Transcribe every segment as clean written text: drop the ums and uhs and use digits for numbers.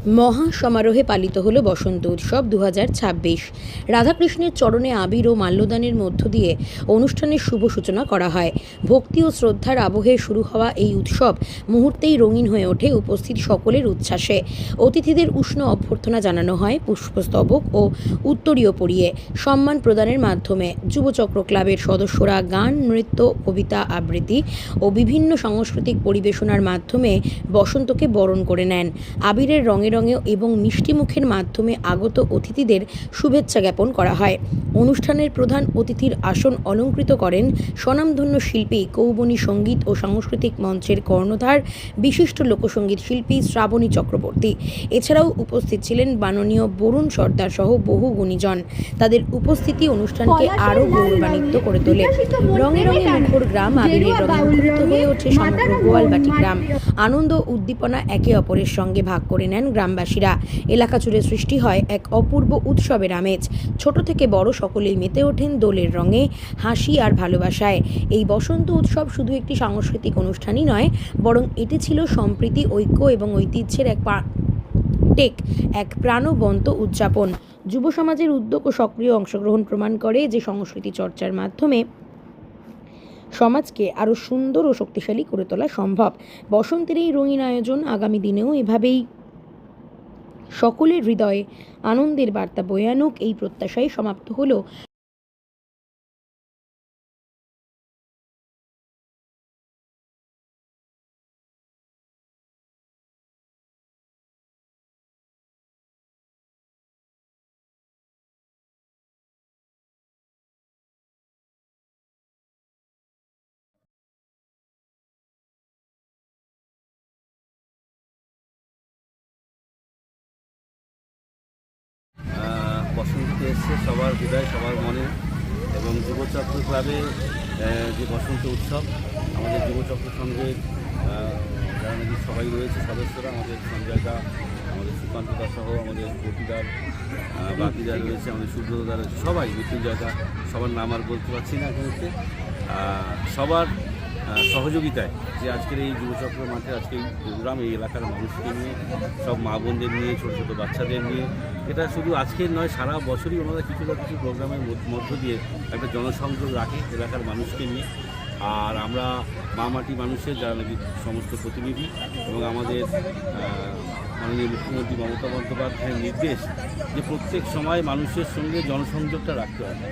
মহা সমারোহে পালিত হলো বসন্ত উৎসব 2026। রাধাকৃষ্ণের চরণে আবির ও মাল্যদানের মধ্য দিয়ে অনুষ্ঠানের শুভ সূচনা করা হয়। ভক্তি ও শ্রদ্ধার আবহে শুরু হওয়া এই উৎসব মুহূর্তেই রঙিন হয়ে ওঠে উপস্থিত সকলের উচ্ছ্বাসে। অতিথিদের উষ্ণ অভ্যর্থনা জানানো হয় পুষ্পস্তবক ও উত্তরীয় পরিয়ে। সম্মান প্রদানের মাধ্যমে যুবচক্র ক্লাবের সদস্যরা গান, নৃত্য, কবিতা আবৃত্তি ও বিভিন্ন সাংস্কৃতিক পরিবেশনার মাধ্যমে বসন্তকে বরণ করে নেন। আবিরের রঙে রঙে এবং মিষ্টি মুখের মাধ্যমে আগত অতিথিদের শুভেচ্ছা জ্ঞাপন করা হয়। অনুষ্ঠানের প্রধান অতিথির আসন অলঙ্কৃত করেন স্বনামধন্য শিল্পী, কৌবনী সঙ্গীত ও সাংস্কৃতিক মঞ্চের কর্ণধার বিশিষ্ট লোকসঙ্গীত শিল্পী শ্রাবণী চক্রবর্তী। এছাড়াও উপস্থিত ছিলেন মাননীয় বরুণ সর্দার সহ বহু গুণীজন। তাদের উপস্থিতি অনুষ্ঠানকে আরও গৌরবান্বিত করে তোলে। রঙে রঙে মুখর গ্রাম, আবিরের রঙে মুখরিত হয়ে ওঠে সমগ্র গোয়ালবাটি গ্রাম। আনন্দ উদ্দীপনা একে অপরের সঙ্গে ভাগ করে নেন গ্রামবাসীরা। এলাকা জুড়ে সৃষ্টি হয় এক অপূর্ব উৎসবের আমেজ। ছোট থেকে বড় সকলেই মেতে ওঠেন দোলের রঙে, হাসি আর ভালোবাসায়। এই বসন্ত উৎসব শুধু একটি সাংস্কৃতিক অনুষ্ঠানই নয়, বরং এটি ছিল সম্প্রীতি, ঐক্য এবং ঐতিহ্যের এক প্রাণবন্ত উদযাপন। যুব সমাজের উদ্যোগ ও সক্রিয় অংশগ্রহণ প্রমাণ করে যে সংস্কৃতি চর্চার মাধ্যমে সমাজকে আরও সুন্দর ও শক্তিশালী করে তোলা সম্ভব। বসন্তের এই রঙিন আয়োজন আগামী দিনেও এভাবেই সকলের হৃদয়ে আনন্দের বার্তা বয়ে আনুক, এই প্রত্যাশায় সমাপ্ত হলো বসন্ত এসছে সবার হৃদয়, সবার মনে। এবং যুবচক্র ক্লাবে যে বসন্ত উৎসব, আমাদের যুবচক্র সঙ্গের যারা নাকি সবাই রয়েছে সদস্যরা, আমাদের সঞ্জয়দা, আমাদের সুকান্তদা সহ আমাদের গতিদার, বাকিদা রয়েছে, আমাদের সূর্যদা রয়েছে, সবাই, মৃত্যুঞ্জয়দা, সবার নাম আর বলতে পারছি না এখন হচ্ছে। সবার সহযোগিতায় যে আজকের এই যুবচক্র মাঠে আজকে এই প্রোগ্রাম, এই এলাকার মানুষকে নিয়ে, সব মা বোনদের নিয়ে, ছোটো ছোটো বাচ্চাদের নিয়ে, এটা শুধু আজকের নয়, সারা বছরই ওনারা কিছু না কিছু প্রোগ্রামের মধ্য দিয়ে একটা জনসংযোগ রাখে এলাকার মানুষকে নিয়ে। আর আমরা মা মাটি মানুষের যারা নাকি সমস্ত প্রতিনিধি এবং আমাদের মাননীয় মুখ্যমন্ত্রী মমতা বন্দ্যোপাধ্যায়ের নির্দেশ যে প্রত্যেক সময় মানুষের সঙ্গে জনসংযোগটা রাখতে হবে।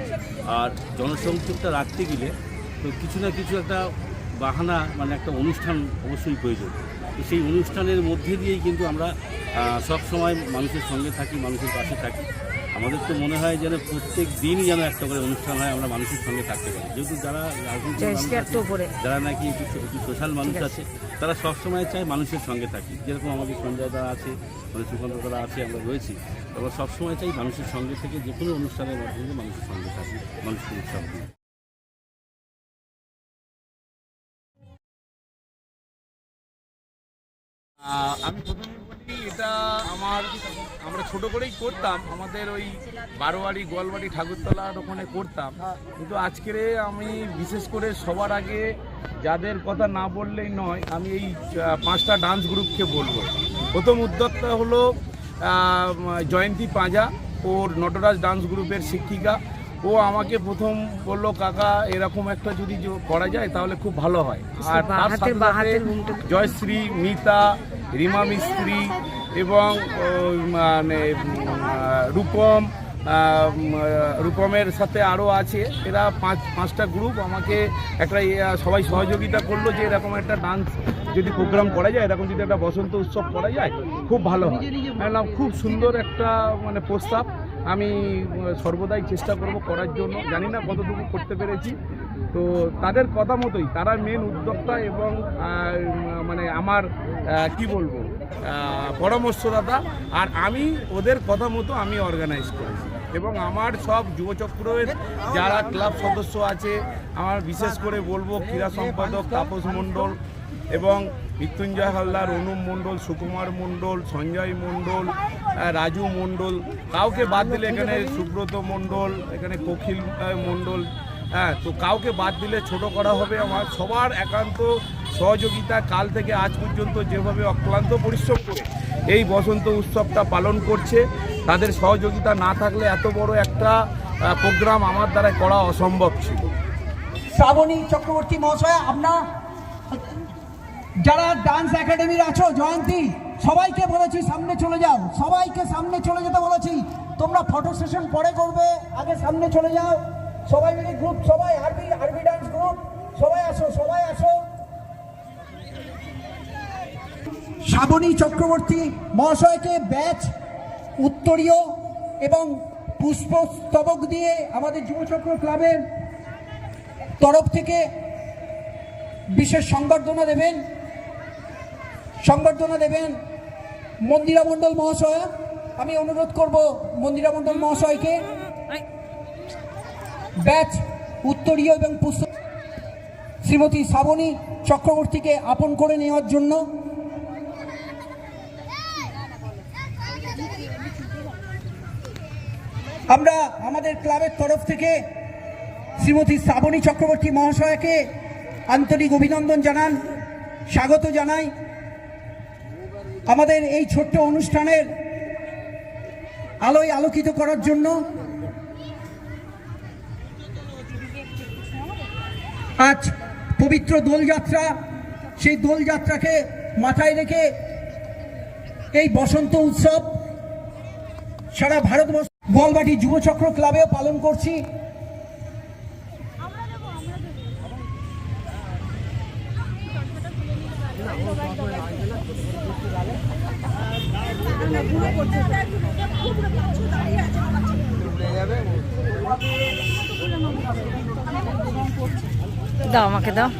আর জনসংযোগটা রাখতে গেলে তো কিছু না কিছু একটা বাহানা, মানে একটা অনুষ্ঠান অবশ্যই প্রয়োজন। তো সেই অনুষ্ঠানের মধ্যে দিয়েই কিন্তু আমরা সব সময় মানুষের সঙ্গে থাকি, মানুষের পাশে থাকি। আমাদের তো মনে হয় যেন প্রত্যেক দিনই যেন একটা করে অনুষ্ঠান হয়, আমরা মানুষের সঙ্গে থাকতে পারি। যেহেতু যারা যারা নাকি একটু সোশ্যাল মানুষ আছে, তারা সবসময় চায় মানুষের সঙ্গে থাকি। যেরকম আমাদের সঞ্জয়দা আছে, আমাদের সুকান্তদা আছে, আমরা রয়েছি, আমরা সবসময় চাই মানুষের সঙ্গে থেকে যে কোনো অনুষ্ঠানের মাধ্যমে মানুষের সঙ্গে থাকি, মানুষকে উৎসব দিই। আমি প্রথমে বলি, এটা আমরা ছোট করেই করতাম, আমাদের ওই বারোয়ারি গোয়ালবাড়ি ঠাকুরতলার ওখানে করতাম। কিন্তু আজকের আমি বিশেষ করে সবার আগে যাদের কথা না বললেই নয়, আমি এই 5টা ডান্স গ্রুপকে বলবো। প্রথম উদ্যোক্তা হলো জয়ন্তী পাঁজা, ওর নটরাজ ডান্স গ্রুপের শিক্ষিকা। ও আমাকে প্রথম বললো, কাকা এরকম একটা যদি করা যায় তাহলে খুব ভালো হয়। আর তার সাথে জয়শ্রী, মিতা, রিমা মিস্ত্রি এবং মানে রূপমের সাথে আরও আছে, এরা 5টা গ্রুপ আমাকে একটা সবাই সহযোগিতা করলো যে এরকম একটা ডান্স যদি প্রোগ্রাম করা যায়, এরকম যদি একটা বসন্ত উৎসব করা যায় খুব ভালো হয়। বললাম খুব সুন্দর একটা মানে প্রস্তাব, আমি সর্বদাই চেষ্টা করব করার জন্য। জানি না কতটুকু করতে পেরেছি। তো তাদের কথা মতোই, তারা মেন উদ্যোক্তা এবং মানে আমার কি বলবো পরামর্শদাতা, আর আমি ওদের কথা মতো আমি অর্গানাইজ করেছি। এবং আমার সব যুবচক্রের যারা ক্লাব সদস্য আছে, আমার বিশেষ করে বলবো ক্রীড়া সম্পাদক তাপস মণ্ডল এবং মৃত্যুঞ্জয় হালদার, অনুপ মণ্ডল, সুকুমার মণ্ডল, সঞ্জয় মণ্ডল, রাজু মণ্ডল, কাউকে বাদ দিলে এখানে সুব্রত মণ্ডল, এখানে কোকিল মণ্ডল, হ্যাঁ, তো কাউকে বাদ দিলে ছোট করা হবে। আমার সবার একান্ত সহযোগিতা কাল থেকে আজ পর্যন্ত যেভাবে অক্লান্ত পরিশ্রম করে এই বসন্ত উৎসবটা পালন করছে, তাদের সহযোগিতা না থাকলে এত বড় একটা প্রোগ্রাম আমার দ্বারা করা অসম্ভব ছিল। শ্রাবণী চক্রবর্তী মহাশয়, আপনার যারা ডান্স একাডেমির আছো, জয়ন্তী, সবাইকে বলেছি সামনে চলে যাও, সবাইকে সামনে চলে যেতে বলেছি। তোমরা ফটো সেশন পরে করবে, আগে সামনে চলে যাও। সবাই মিলে গ্রুপ, সবাই আরবি ডান্স গ্রুপ, সবাই আসো, সবাই আসো। শ্রাবণী চক্রবর্তী মহাশয়কে ব্যাচ, উত্তরীয় এবং পুষ্পস্তবক দিয়ে আমাদের যুবচক্র ক্লাবের তরফ থেকে বিশেষ সংবর্ধনা দেবেন মন্দিরা মণ্ডল মহাশয়। আমি অনুরোধ করব মন্দিরা মণ্ডল মহাশয়কে ব্যাচ, উত্তরীয় এবং পুষ্প শ্রীমতী শ্রাবণী চক্রবর্তীকে আপন করে নেওয়ার জন্য। আমরা আমাদের ক্লাবের তরফ থেকে শ্রীমতী শ্রাবণী চক্রবর্তী মহাশয়কে আন্তরিক অভিনন্দন জানান, স্বাগত জানাই আমাদের এই ছোট্ট অনুষ্ঠানের আলোয় আলোকিত করার জন্য। আজ পবিত্র দোলযাত্রা, সেই দোলযাত্রাকে মাথায় রেখে এই বসন্ত উৎসব সারা ভারতবর্ষ গোয়ালবাটি যুবচক্র ক্লাবেও পালন করছি। দাও আমাকে দাও।